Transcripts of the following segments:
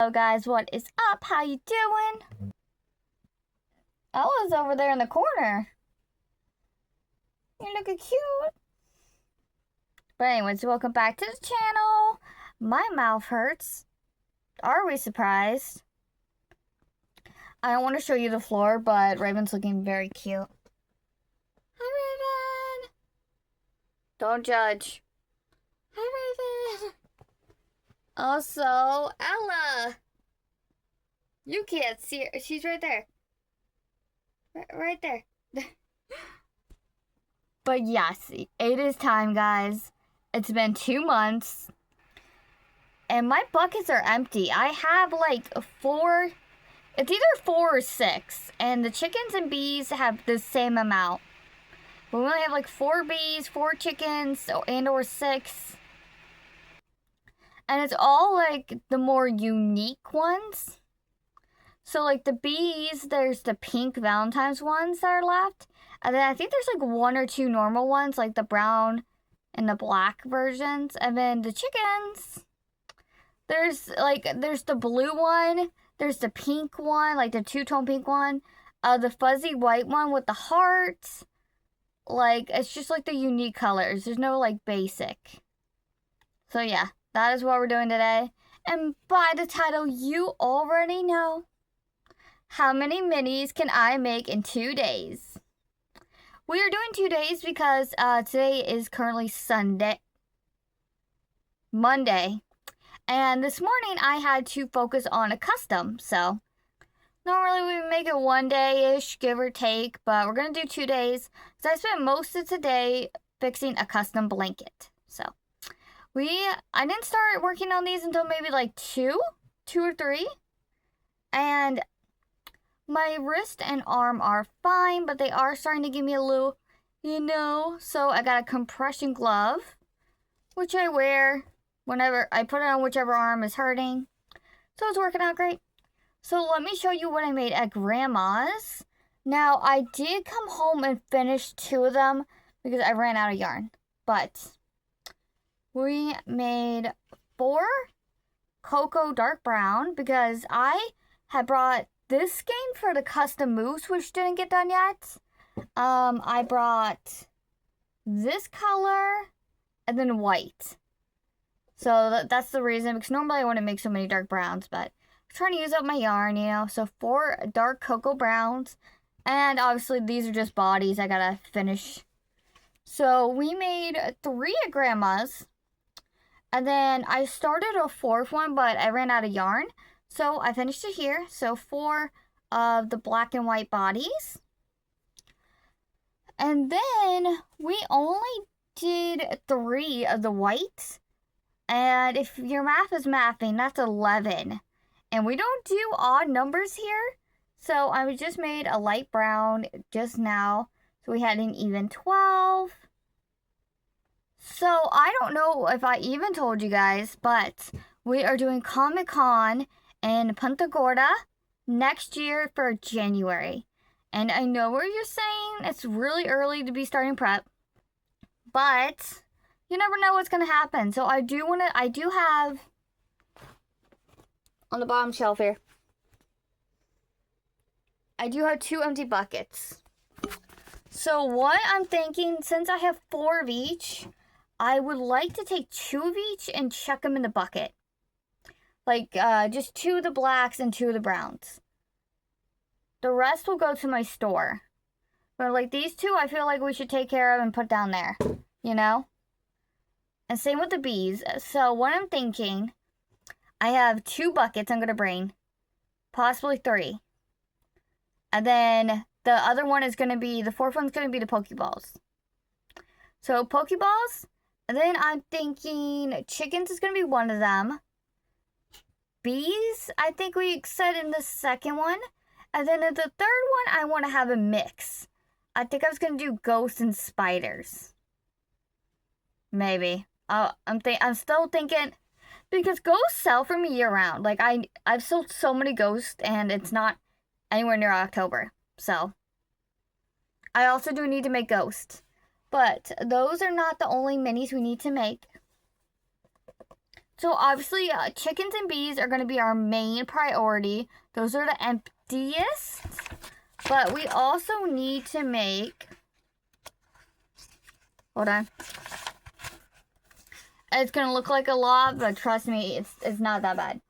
Hello guys, what is up? How you doing? Ella's over there in the corner. You're looking cute. But anyways, welcome back to the channel. My mouth hurts. Are we surprised? I don't want to show you the floor, but Raven's looking very cute. Hi, Raven. Don't judge. Hi, Raven. Also, Ella. You can't see her. She's right there. Right there. But yes, it is time, guys. It's been 2 months. And my buckets are empty. I have like 4. It's either 4 or 6. And the chickens and bees have the same amount. We only have like 4 bees, 4 chickens, or 6. And it's all like the more unique ones. So like the bees, there's the pink Valentine's ones that are left. And then I think there's like 1 or 2 normal ones, like the brown and the black versions. And then the chickens, there's the blue one, there's the pink one, like the 2-tone pink one, the fuzzy white one with the hearts. Like, it's just like the unique colors. There's no like basic. So yeah, that is what we're doing today. And by the title, you already know. How many minis can I make in 2 days? We are doing 2 days because today is currently Monday. And this morning I had to focus on a custom. So normally we make it 1 day-ish, give or take. But we're going to do 2 days. So I spent most of today fixing a custom blanket. So I didn't start working on these until maybe like 2 or 3. And my wrist and arm are fine, but they are starting to give me a little, so I got a compression glove, which I wear whenever I put it on whichever arm is hurting. So it's working out great. So let me show you what I made at Grandma's. Now, I did come home and finish 2 of them because I ran out of yarn. But we made 4 cocoa dark brown because I had brought this skein for the custom moves, which didn't get done yet. I brought this color and then white. So that's the reason, because normally I wouldn't make so many dark browns, but I'm trying to use up my yarn, So 4 dark cocoa browns, and obviously these are just bodies I gotta finish. So we made 3 at Grandma's, and then I started a 4th one, but I ran out of yarn. So I finished it here. So 4 of the black and white bodies. And then we only did 3 of the whites. And if your math is mathing, that's 11. And we don't do odd numbers here. So I just made a light brown just now. So we had an even 12. So I don't know if I even told you guys, but we are doing Comic-Con in Punta Gorda next year for January. And I know what you're saying, it's really early to be starting prep, but you never know what's going to happen. So I do have on the bottom shelf here, I do have 2 empty buckets. So what I'm thinking, since I have 4 of each, I would like to take 2 of each and chuck them in the bucket. Like, just 2 of the blacks and 2 of the browns. The rest will go to my store. But, like, these 2, I feel like we should take care of and put down there. And same with the bees. So, what I'm thinking, I have 2 buckets I'm going to bring. Possibly 3. And then the other one is going to be, the 4th one's going to be the Pokeballs. So, Pokeballs. And then I'm thinking chickens is going to be one of them. Bees, I think we said in the second one. And then in the third one, I want to have a mix. I think I was going to do ghosts and spiders. Maybe. I'm still thinking, because ghosts sell for me year round. Like, I've sold so many ghosts, and it's not anywhere near October. So, I also do need to make ghosts. But those are not the only minis we need to make. So obviously, chickens and bees are going to be our main priority. Those are the emptiest. But we also need to make... Hold on. It's going to look like a lot, but trust me, it's not that bad.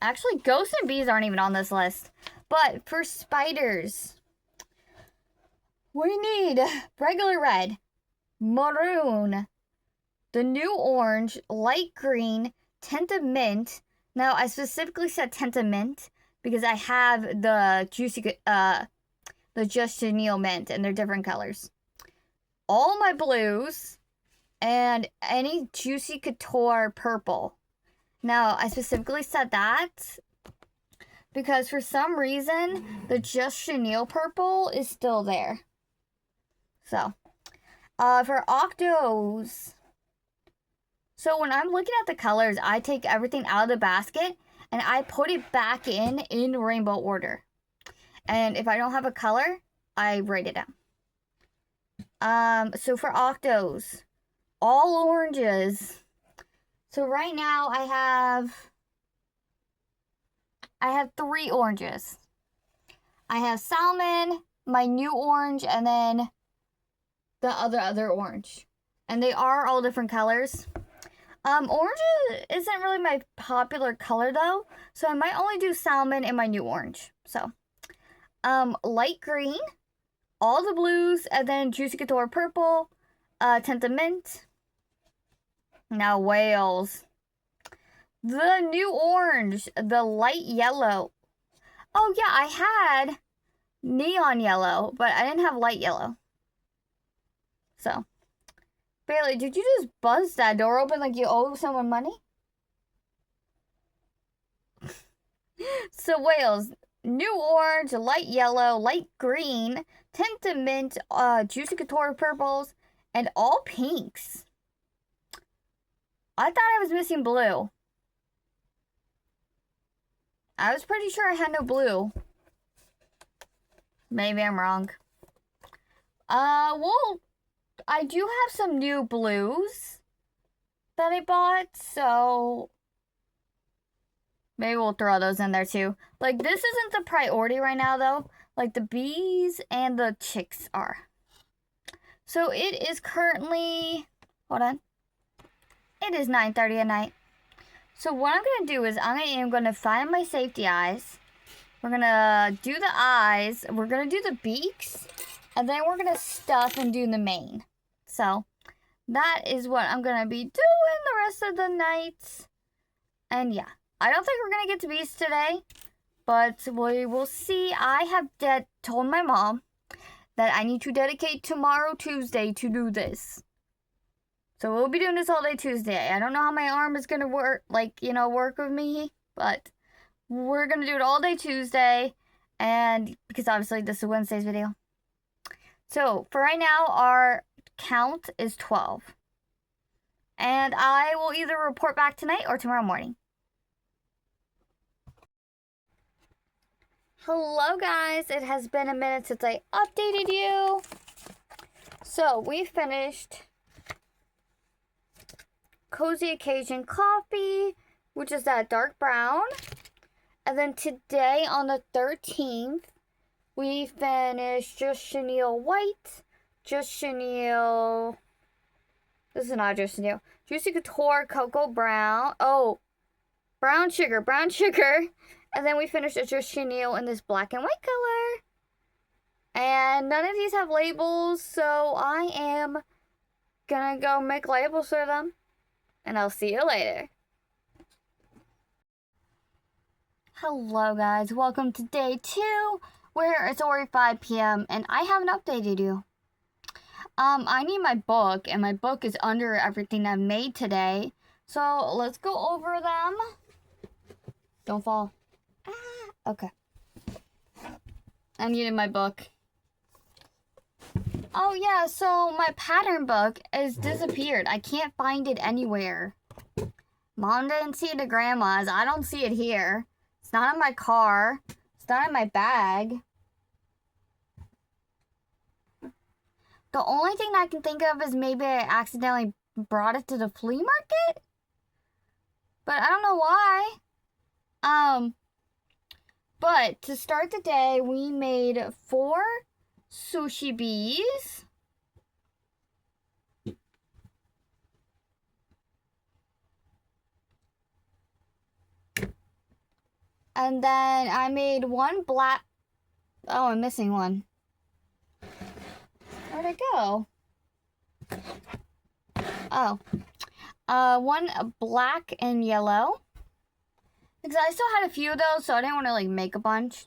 Actually, ghosts and bees aren't even on this list. But for spiders, we need regular red, maroon, the new orange, light green, tint of mint. Now, I specifically said tint of mint because I have the Just Chenille mint, and they're different colors. All my blues, and any Juicy Couture purple. Now, I specifically said that because for some reason, the Just Chenille purple is still there. So, for Octos, so when I'm looking at the colors, I take everything out of the basket and I put it back in rainbow order. And if I don't have a color, I write it down. So for Octos, all oranges. So right now I have 3 oranges. I have salmon, my new orange, and then the other orange. And they are all different colors. Orange isn't really my popular color though, so I might only do salmon and my new orange. So, light green, all the blues, and then Juicy Couture purple, tint of mint. Now whales. The new orange, the light yellow. Oh yeah, I had neon yellow, but I didn't have light yellow. So, Bailey, did you just buzz that door open like you owe someone money? So whales, new orange, light yellow, light green, tint of mint, Juicy Couture purples, and all pinks. I thought I was missing blue. I was pretty sure I had no blue. Maybe I'm wrong. Well, I do have some new blues that I bought, so maybe we'll throw those in there too. Like, this isn't the priority right now, though. Like, the bees and the chicks are. So it is currently, hold on. It is 9:30 at night. So what I'm going to do is I am going to find my safety eyes. We're going to do the eyes. We're going to do the beaks. And then we're going to stuff and do the mane. So that is what I'm going to be doing the rest of the night. And yeah, I don't think we're going to get to bees today. But we will see. I have told my mom that I need to dedicate tomorrow, Tuesday, to do this. So we'll be doing this all day Tuesday. I don't know how my arm is going to work, work with me. But we're going to do it all day Tuesday. And because obviously this is Wednesday's video. So for right now, our count is 12. And I will either report back tonight or tomorrow morning. Hello guys, it has been a minute since I updated you. So we finished Cozy Occasion coffee, which is that dark brown. And then today on the 13th, we finished Just Chenille white, Just Chenille, this is not Just Chenille, Juicy Couture cocoa brown, brown sugar. And then we finished a Just Chenille in this black and white color. And none of these have labels, so I am gonna go make labels for them. And I'll see you later. Hello guys, welcome to day 2, where it's already 5 p.m. and I haven't updated you. I need my book, and my book is under everything I've made today. So let's go over them. Don't fall. Okay. I needed my book. Oh yeah, so my pattern book has disappeared. I can't find it anywhere. Mom didn't see it at Grandma's. I don't see it here. It's not in my car. It's not in my bag. The only thing I can think of is maybe I accidentally brought it to the flea market, but I don't know why. But to start the day, we made 4 sushi bees. And then I made 1 black. Oh, I'm missing one. Where'd it go? Oh. 1 black and yellow. Because I still had a few of those, so I didn't want to like make a bunch.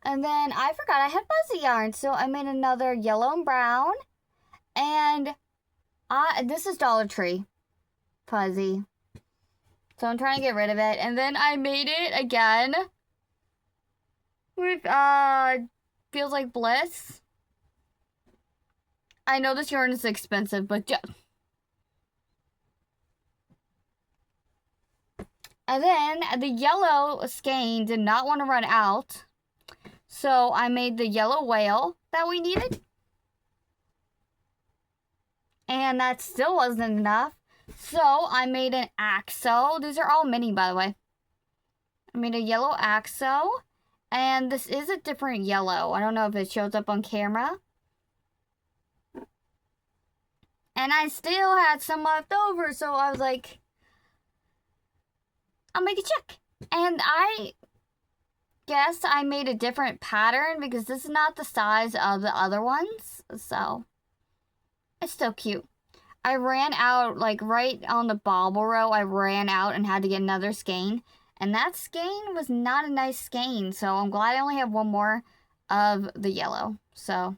And then I forgot I had fuzzy yarn, so I made another yellow and brown. And this is Dollar Tree fuzzy. So I'm trying to get rid of it. And then I made it again with Feels Like Bliss. I know this yarn is expensive, but just... And then the yellow skein did not want to run out. So I made the yellow whale that we needed. And that still wasn't enough. So I made an axo. These are all mini, by the way. I made a yellow axo. And this is a different yellow. I don't know if it shows up on camera. And I still had some left over, so I was like, I'll make a check. And I guess I made a different pattern because this is not the size of the other ones. So it's still cute. I ran out, like right on the bobble row, I ran out and had to get another skein. And that skein was not a nice skein. So I'm glad I only have 1 more of the yellow. So.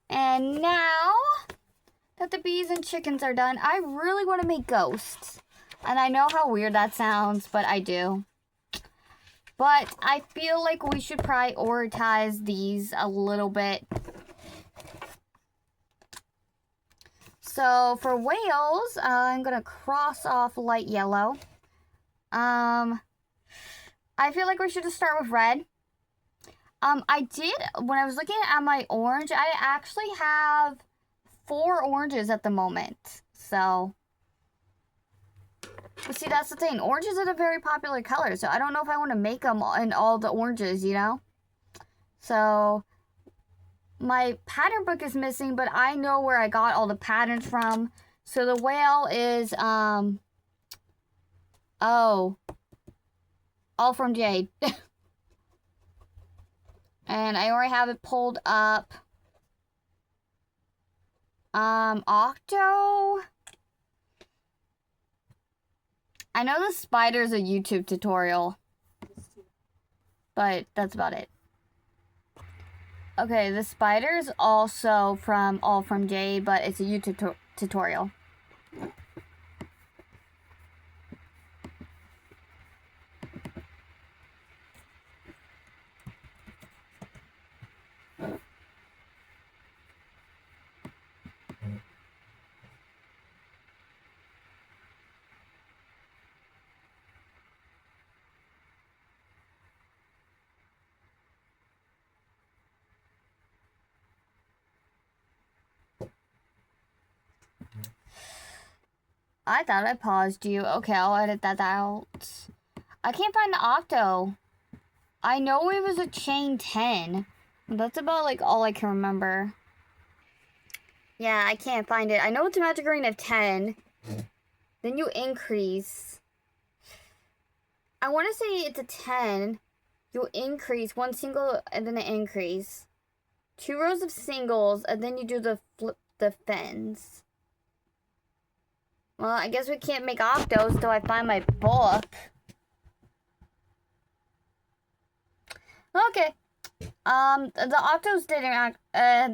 And now that the bees and chickens are done, I really want to make ghosts. And I know how weird that sounds, but I do. But I feel like we should prioritize these a little bit. So for whales, I'm going to cross off light yellow. I feel like we should just start with red. I did, when I was looking at my orange, I actually have 4 oranges at the moment. So, but see, that's the thing. Orange is a very popular color, so I don't know if I want to make them in all the oranges, you know? So, my pattern book is missing, but I know where I got all the patterns from. So the whale is, all from Jade. And I already have it pulled up. Octo. I know the spider's a YouTube tutorial. But that's about it. Okay, the spider's also from All From Jade, but it's a YouTube tutorial. I thought I paused you. Okay, I'll edit that out. I can't find the octo. I know it was a chain 10. That's about like all I can remember. Yeah, I can't find it. I know it's a magic ring of 10. Then you increase. I want to say it's a 10. You increase 1 single and then an increase. 2 rows of singles and then you do the fins. Well, I guess we can't make octos till I find my book. Okay. The octos didn't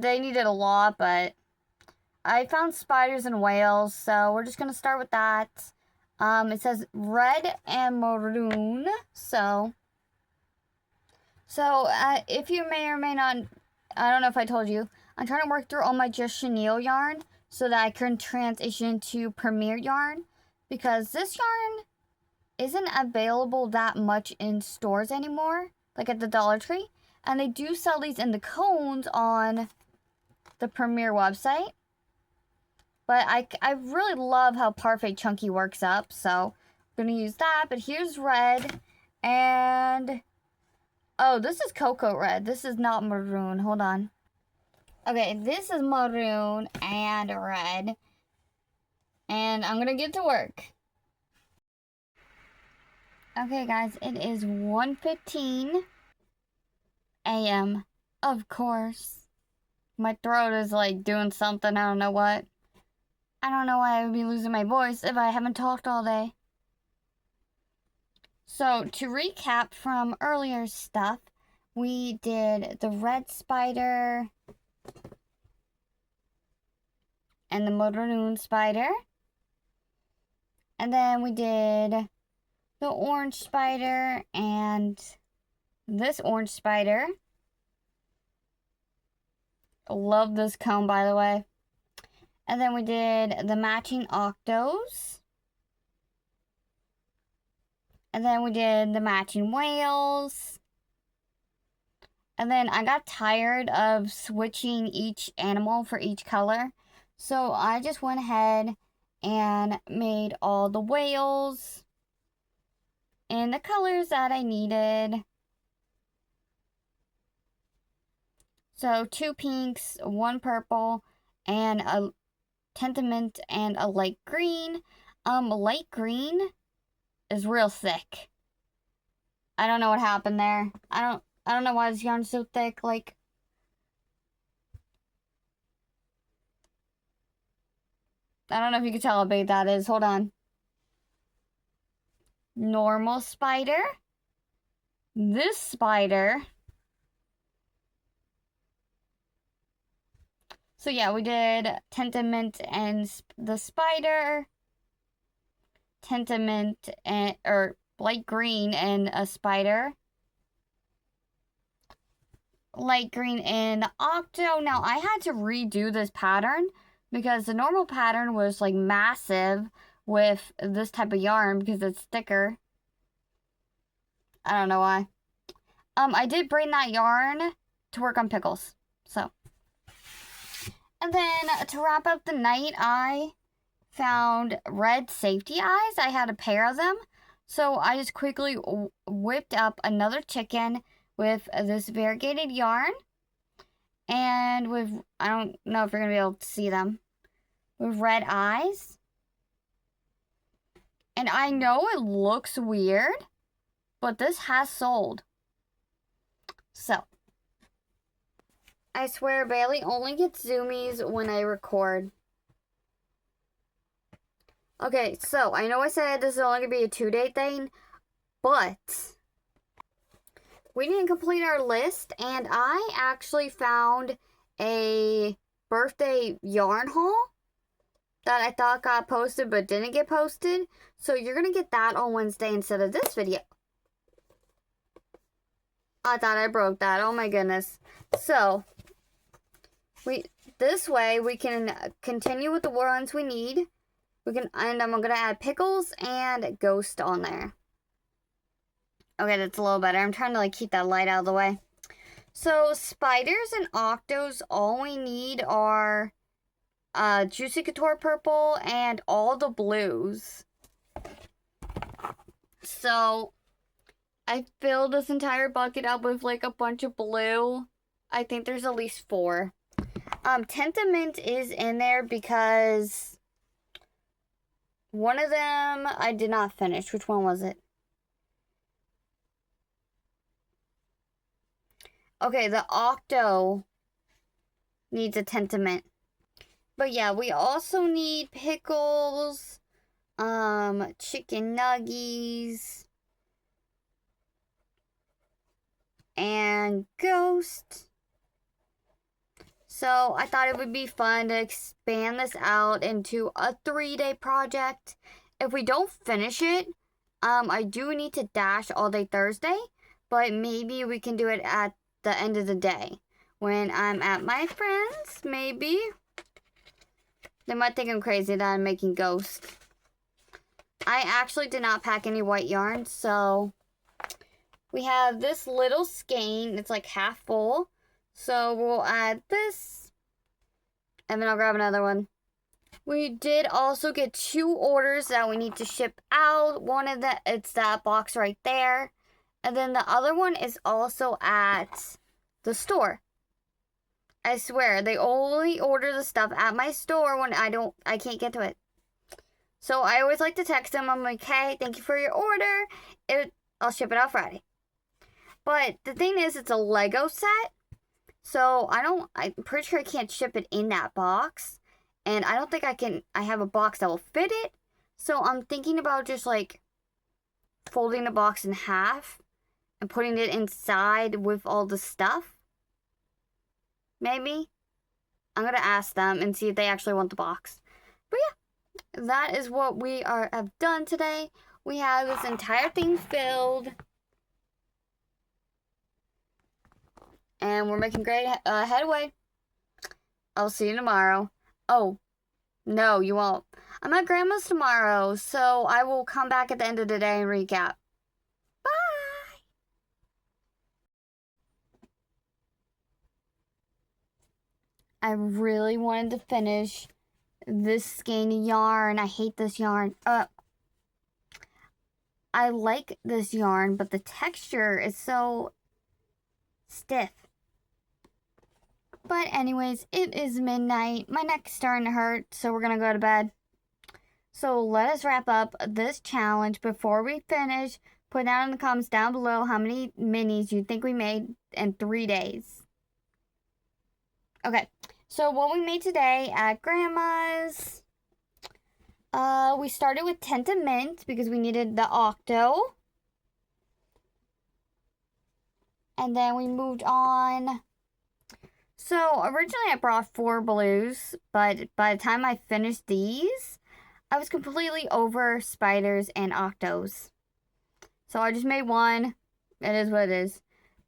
they needed a lot, but I found spiders and whales, so we're just gonna start with that. It says red and maroon, so if you may or may not, I don't know if I told you, I'm trying to work through all my Just Chenille yarn so that I can transition to Premier yarn, because this yarn isn't available that much in stores anymore, like at the Dollar Tree. And they do sell these in the cones on the Premier website. But I really love how Parfait Chunky works up, so I'm going to use that. But here's red, and oh, this is cocoa red. This is not maroon. Hold on. Okay, this is maroon and red, and I'm going to get to work. Okay, guys, it is 1:15 a.m. Of course. My throat is like doing something, I don't know what. I don't know why I would be losing my voice if I haven't talked all day. So, to recap from earlier stuff, we did the red spider and the maroon spider. And then we did the orange spider and this orange spider. Love this comb, by the way. And then we did the matching octos. And then we did the matching whales. And then I got tired of switching each animal for each color. So I just went ahead and made all the whales in the colors that I needed. So 2 pinks, 1 purple, and a Tentament and a light green. Light green is real thick. I don't know what happened there. I don't know why this yarn's so thick. Like, I don't know if you can tell how big that is. Hold on. Normal spider. This spider. So yeah, we did Tentament and the spider. Tentament and, or light green and a spider. Light green and octo. Now, I had to redo this pattern because the normal pattern was like massive with this type of yarn because it's thicker. I don't know why. I did bring that yarn to work on pickles. So. And then to wrap up the night, I found red safety eyes. I had a pair of them. So I just quickly whipped up another chicken with this variegated yarn. And with, I don't know if you're going to be able to see them, with red eyes. And I know it looks weird, but this has sold. So. I swear Bailey only gets zoomies when I record. Okay, so I know I said this is only going to be a 2-day thing, but we didn't complete our list, and I actually found a birthday yarn haul that I thought got posted but didn't get posted. So you're going to get that on Wednesday instead of this video. I thought I broke that. Oh my goodness. So this way we can continue with the ones we need. And I'm gonna add pickles and ghost on there. Okay, that's a little better. I'm trying to like keep that light out of the way. So spiders and octos, all we need are Juicy Couture purple and all the blues. So I filled this entire bucket up with like a bunch of blue. I think there's at least 4. Tentament is in there because one of them I did not finish. Which one was it? Okay, the octo needs a Tentament. But yeah, we also need pickles, chicken nuggies, and ghost. So I thought it would be fun to expand this out into a 3-day project. If we don't finish it, I do need to dash all day Thursday, but maybe we can do it at the end of the day when I'm at my friends. Maybe they might think I'm crazy that I'm making ghosts. I actually did not pack any white yarn, so we have this little skein. It's like half full. So we'll add this, and then I'll grab another one. We did also get 2 orders that we need to ship out. One of the, it's that box right there. And then the other one is also at the store. I swear, they only order the stuff at my store when I can't get to it. So I always like to text them. I'm like, hey, thank you for your order. I'll ship it out Friday. But the thing is, it's a Lego set. So I'm pretty sure I can't ship it in that box. And I don't think I have a box that will fit it. So I'm thinking about just like folding the box in half and putting it inside with all the stuff. Maybe. I'm going to ask them and see if they actually want the box. But yeah, that is what we have done today. We have this entire thing filled. And we're making great headway. I'll see you tomorrow. Oh, no, you won't. I'm at Grandma's tomorrow, so I will come back at the end of the day and recap. Bye! I really wanted to finish this skein yarn. I hate this yarn. I like this yarn, but the texture is so stiff. But anyways, it is midnight. My neck's starting to hurt, so we're going to go to bed. So let us wrap up this challenge. Before we finish, put down in the comments down below how many minis you think we made in 3 days. Okay, so what we made today at Grandma's, we started with Tenta Mint because we needed the octo. And then we moved on. So originally I brought 4 blues, but by the time I finished these, I was completely over spiders and octos. So I just made one. It is what it is.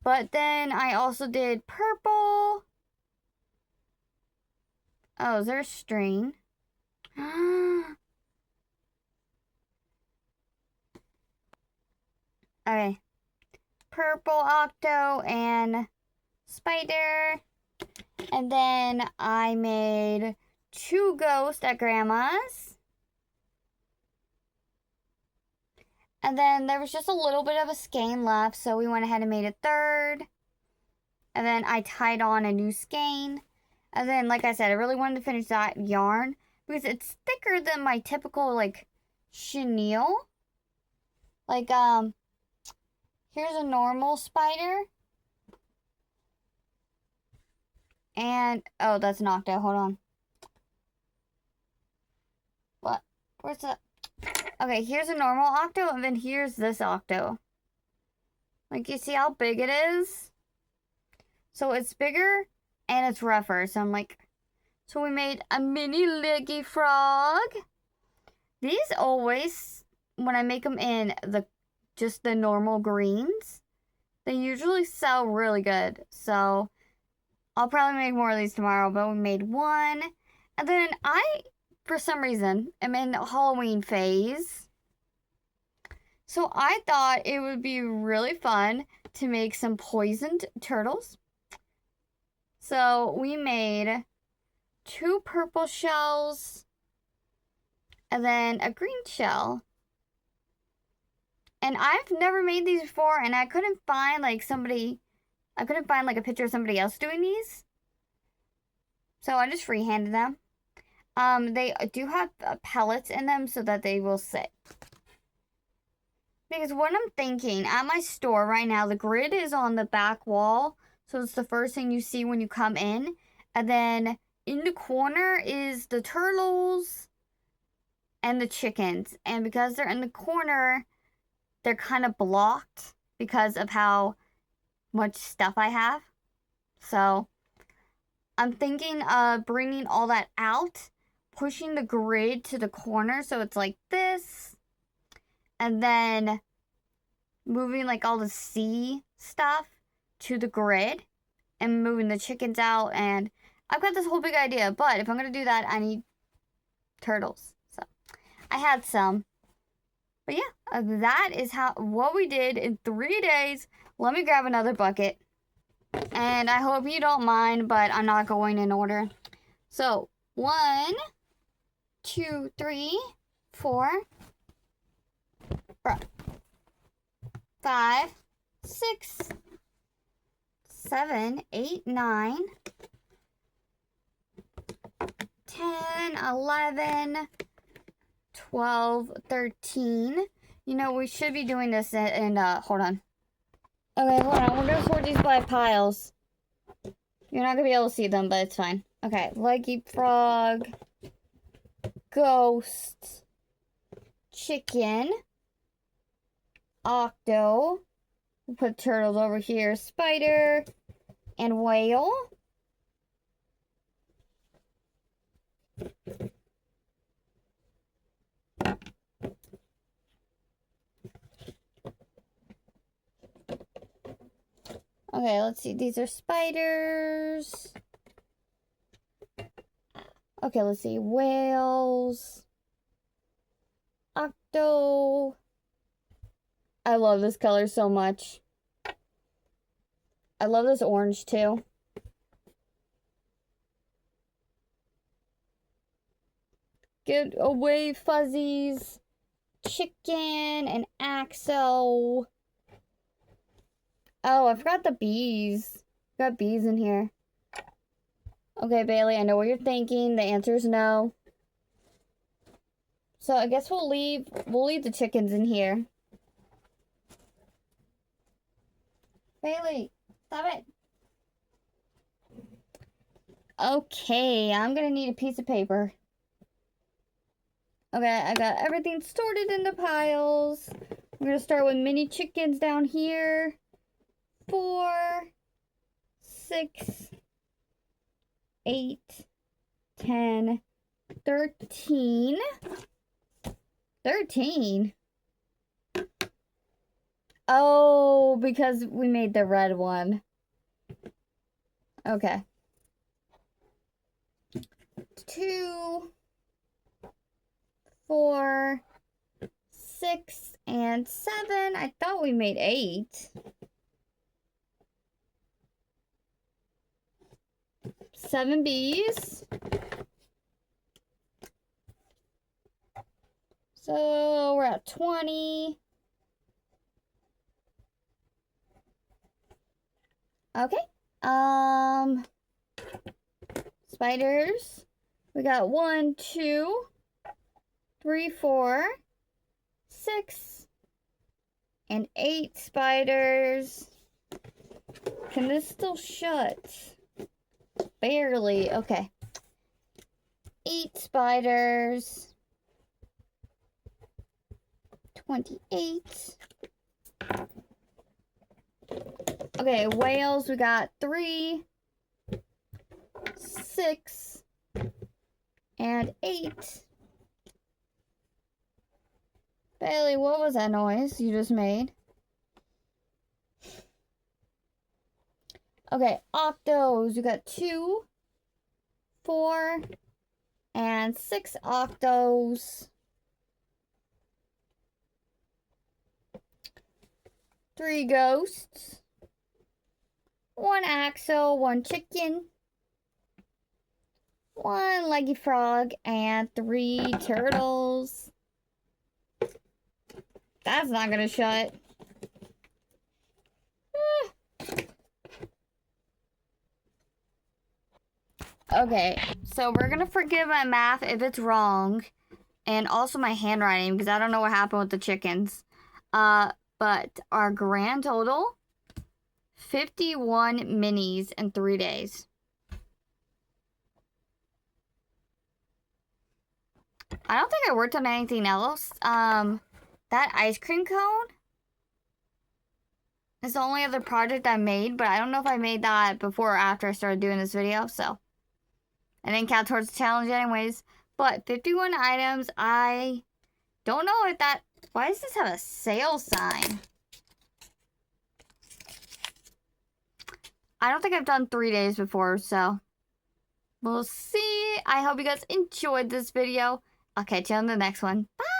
But then I also did purple. Oh, is there a string? Okay. Purple octo and spider. And then I made 2 ghosts at Grandma's. And then there was just a little bit of a skein left, so we went ahead and made a 3rd. And then I tied on a new skein. And then, like I said, I really wanted to finish that yarn because it's thicker than my typical, like, chenille. Like, here's a normal spider. And, oh, that's an octo. Hold on. What? Where's the... Okay, here's a normal octo, and then here's this octo. Like, you see how big it is? So it's bigger, and it's rougher. So I'm like... So we made a mini leggy frog. These always, when I make them in just the normal greens, they usually sell really good. So... I'll probably make more of these tomorrow, but we made 1. And then for some reason, am in the Halloween phase. So I thought it would be really fun to make some poisoned turtles. So we made 2 purple shells and then a green shell. And I've never made these before, and I couldn't find like a picture of somebody else doing these. So I just freehanded them. They do have pellets in them so that they will sit. Because what I'm thinking, at my store right now, the grid is on the back wall. So it's the first thing you see when you come in. And then in the corner is the turtles and the chickens. And because they're in the corner, they're kind of blocked because of how much stuff I have. So I'm thinking of bringing all that out, pushing the grid to the corner so it's like this, and then moving like all the sea stuff to the grid and moving the chickens out. And I've got this whole big idea, but if I'm gonna do that, I need turtles. So I had some. But yeah, that is what we did in 3 days. Let me grab another bucket. And I hope you don't mind, but I'm not going in order. So, 1, 2, 3, 4, 5, 6, 7, 8, 9, 10, 11, 12, 13. You know, we should be doing this in hold on. Okay, hold on. We're gonna sort these by piles. You're not gonna be able to see them, but it's fine. Okay, leggy frog, ghost, chicken, octo. We'll put turtles over here, spider, and whale. Okay, let's see. These are spiders. Okay, let's see. Whales. Octo. I love this color so much. I love this orange too. Get away, fuzzies. Chicken and Axo. Oh, I forgot the bees. Got bees in here. Okay, Bailey, I know what you're thinking. The answer is no. So I guess we'll leave the chickens in here. Bailey, stop it. Okay, I'm gonna need a piece of paper. Okay, I got everything sorted into piles. We're gonna start with mini chickens down here. 4, 6, 8, 10, 13. 13? Oh, because we made the red one. Okay. 2, 4, 6, and 7. I thought we made 8. 7 bees. So we're at 20. Okay. Spiders. We got 1, 2, 3, 4, 6, and 8 spiders. Can this still shut? Barely. Okay. 8 spiders. 28. Okay, whales, we got 3, 6, and 8. Bailey, what was that noise you just made? Okay, octos, we got 2, 4, and 6 octos. 3 ghosts. 1 axle, 1 chicken. 1 leggy frog, and 3 turtles. That's not gonna shut. Okay, so we're gonna forgive my math if it's wrong, and also my handwriting, because I don't know what happened with the chickens. But our grand total, 51 minis in 3 days. I don't think I worked on anything else. That ice cream cone is the only other project I made, but I don't know if I made that before or after I started doing this video, so I didn't count towards the challenge anyways. But 51 items, I don't know if that... Why does this have a sale sign? I don't think I've done 3 days before, so we'll see. I hope you guys enjoyed this video. I'll catch you on the next one. Bye!